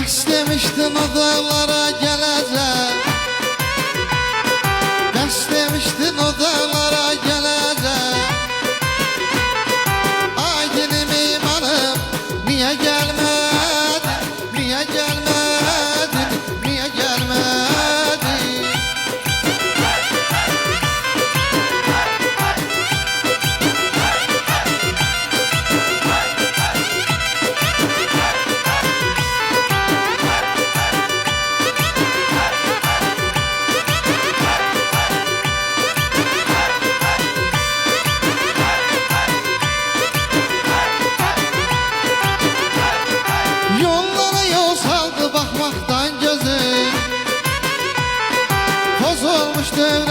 Bəs demiştin o dağlara gələcək, bəs demiştin o dağlara gələcək. Ay dilim imanım, niyə gəlmədin, niyə gəlmədin, niyə gəlmədin? Yollara yol saldı baxmaqdan gözüm, poz olmuşdu